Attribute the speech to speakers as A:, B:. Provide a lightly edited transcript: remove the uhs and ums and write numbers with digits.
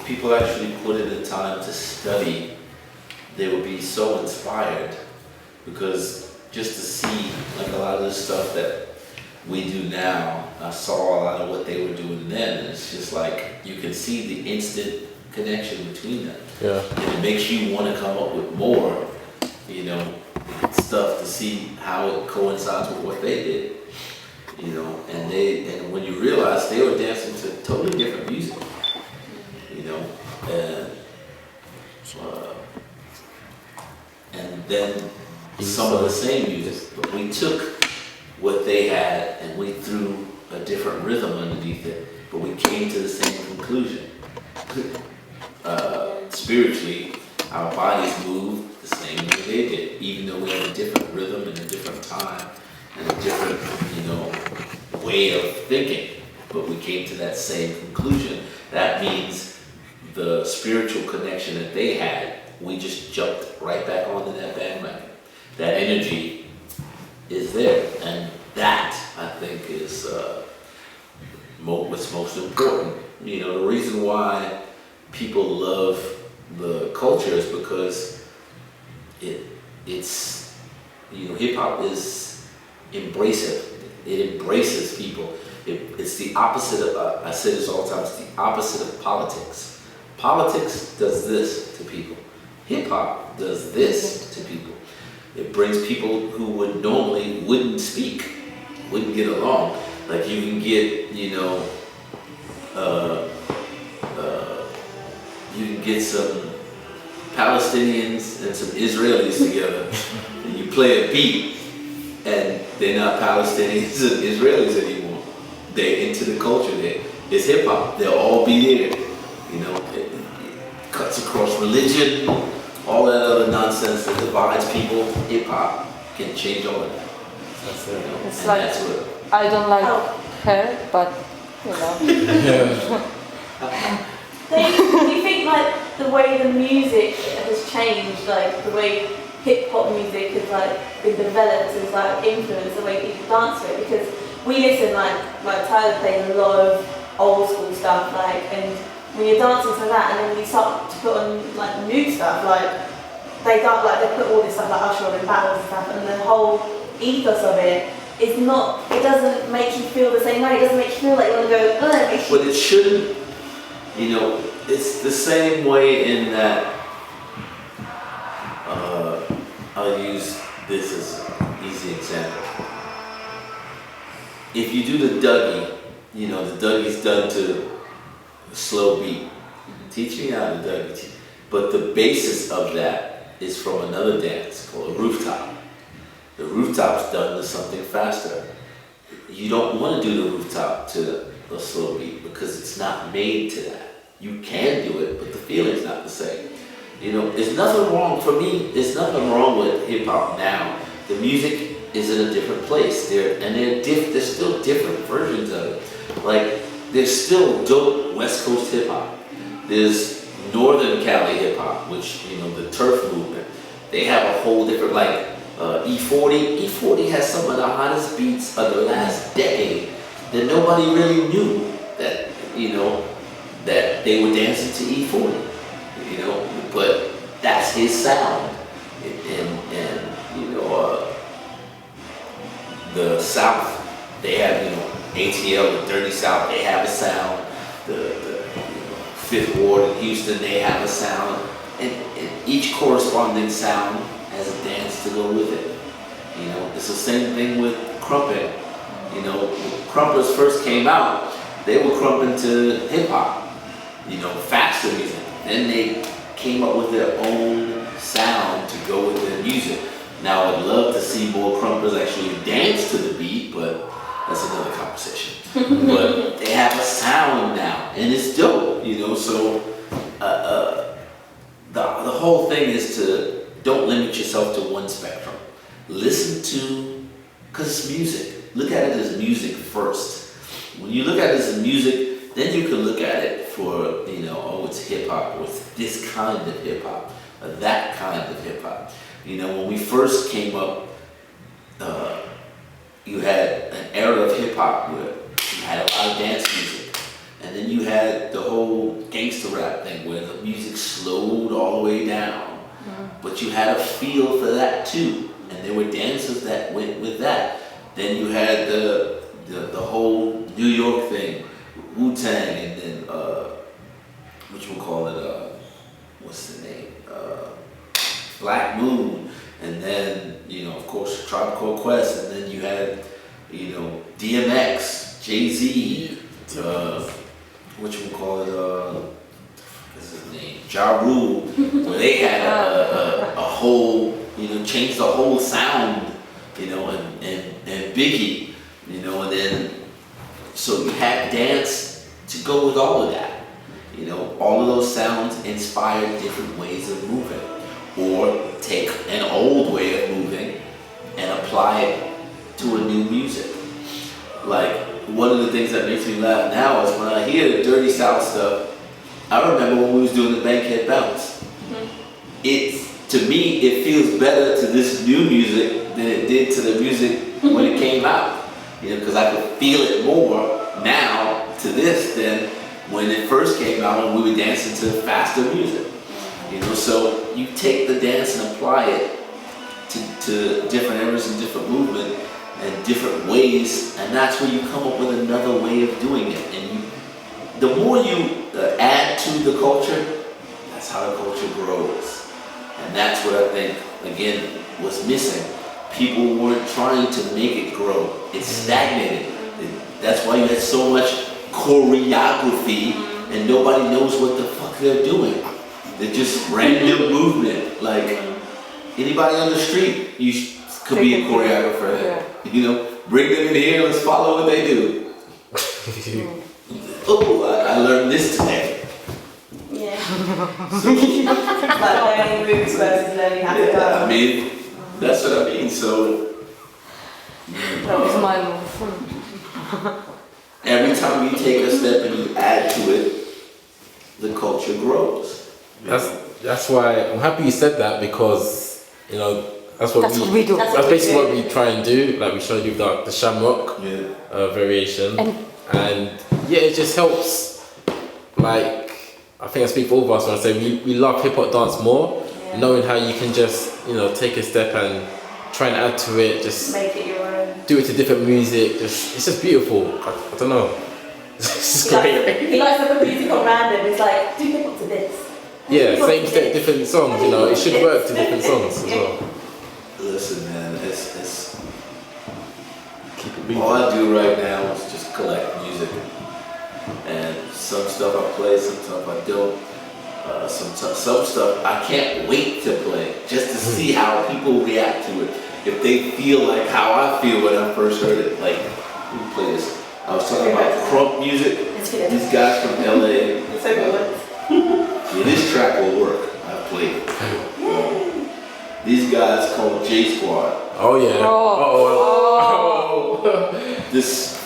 A: if people actually put in the time to study, they would be so inspired, because just to see like a lot of the stuff that we do now, I saw a lot of what they were doing then, and it's just like you can see the instant connection between them.
B: Yeah.
A: And it makes you want to come up with more, you know, stuff to see how it coincides with what they did. You know, and when you realize they were dancing to totally different music, you know, and then some of the same music, but we took what they had and we threw a different rhythm underneath it, but we came to the same conclusion. Spiritually, our bodies moved the same way they did, even though we had a different rhythm and a different time and a different, you know, way of thinking, but we came to that same conclusion. That means the spiritual connection that they had, we just jumped right back onto that bandwagon. That energy is there, and that, I think, is what's most important. You know, the reason why people love the culture is because it's, you know, hip hop is embracive. It embraces people. It's the opposite of, I say this all the time, it's the opposite of politics. Politics does this to people. Hip hop does this to people. It brings people who would normally wouldn't speak, wouldn't get along. Like you can get, you know, you can get some Palestinians and some Israelis together, and you play a beat, and they're not Palestinians and Israelis anymore. They're into the culture. It's hip hop. They'll all be there. You know, it cuts across religion, all that other nonsense that divides people. Hip hop can change all of that.
B: That's it.
A: You know,
C: It's
A: and
C: like,
A: that's what.
C: I don't like her, but you know.
D: Do you think like the way the music has changed, like the way hip hop music has like been developed has like influenced the way people dance to it? Because we listen like Tyler plays a lot of old school stuff, like, and when you're dancing to that, and then when you start to put on like new stuff, like they put all this stuff like Usher and battles and stuff, and the whole ethos of it is not. It doesn't make you feel the same way. It doesn't make you feel like you want to go. Ugh, it makes you.
A: But it shouldn't. You know, it's the same way in that. I'll use this as an easy example. If you do the Dougie, you know, the Dougie's done to a slow beat. Teach me how to Dougie. But the basis of that is from another dance called a rooftop. The rooftop's done to something faster. You don't want to do the rooftop to a slow beat because it's not made to that. You can do it, but the feeling's not the same. You know, there's nothing wrong, for me, there's nothing wrong with hip hop now. The music is in a different place. There's still different versions of it. Like, there's still dope West Coast hip hop. There's Northern Cali hip hop, which, you know, the turf movement. They have a whole different, like, E40. E40 has some of the hottest beats of the last decade that nobody really knew that, you know, that they were dancing to E40, you know, but that's his sound. And you know, the South, they have, you know, ATL, the Dirty South, they have a sound. The you know, Fifth Ward in Houston, they have a sound. And each corresponding sound has a dance to go with it. You know, it's the same thing with crumping. You know, when crumpers first came out, they were crumping to hip hop, you know, faster music. Then they came up with their own sound to go with their music. Now I'd love to see more crumpers actually dance to the beat, but that's another conversation. But they have a sound now, and it's dope, you know. So the whole thing is to don't limit yourself to one spectrum. Listen to, because it's music. Look at it as music first. When you look at it as music, then you can look at it for, you know, oh, it's hip hop, or it's this kind of hip hop, or that kind of hip hop. You know, when we first came up, you had an era of hip hop where you had a lot of dance music, And then you had the whole gangster rap thing where the music slowed all the way down. But you had a feel for that too. And there were dancers that went with that. Then you had the whole New York thing, Wu-Tang, and then which we'll call it what's the name? Black Moon, and then of course Tribe Called Quest, and then you had DMX, Jay-Z, which we'll call it what's his name? Ja Rule, where they had a whole changed the whole sound, and Biggie, and then so you had dance to go with all of that. All of those sounds inspired different ways of moving, or take an old way of moving and apply it to a new music. Like, one of the things that makes me laugh now is when I hear the Dirty South stuff. I remember when we was doing the Bankhead Bounce. To me, it feels better to this new music than it did to the music when it came out. Because I could feel it more now to this than when it first came out and we were dancing to faster music. So you take the dance and apply it to different eras and different movement and different ways, and that's where you come up with another way of doing it. And the more you add to the culture, that's how the culture grows. And that's what I think, again, was missing. People weren't trying to make it grow. It stagnated. That's why you had so much choreography and nobody knows what the fuck they're doing. They're just random movement. Like, anybody on the street, you could be a choreographer. Bring them in here, let's follow what they do. Oh, I learned this today.
D: Yeah.
B: Like learning moves versus learning how to go.
A: I mean, that's what I mean. So
C: That was my move.
A: every time you take a step and you add to it, the culture grows.
E: That's why I'm happy you said that, because that's what we
C: do.
E: That's basically what we try and do. Like, we showed you the Shamrock variation, and yeah, it just helps. Like, I think I speak for all of us when I say we love hip hop dance more, knowing how you can just take a step and try and add to it, just
B: Make it your own.
E: do it to different music. It's just beautiful. I don't know. It's great.
B: He likes to put music on random. It's like, do hip hop to this.
E: Yeah, same step, different songs. It should work to different songs as well.
A: Listen, man, it's
E: Keep it moving.
A: all I do right now is just collect music, and some stuff I play, some stuff I don't. Some stuff I can't wait to play just to see how people react to it. If they feel like how I feel when I first heard it, like, let me play this. I was talking about crunk music. These guys from LA.
B: It's so good.
A: Yeah, this track will work. I played it. These guys called J Squad.
E: Oh yeah.
C: Oh.
E: Oh.
A: This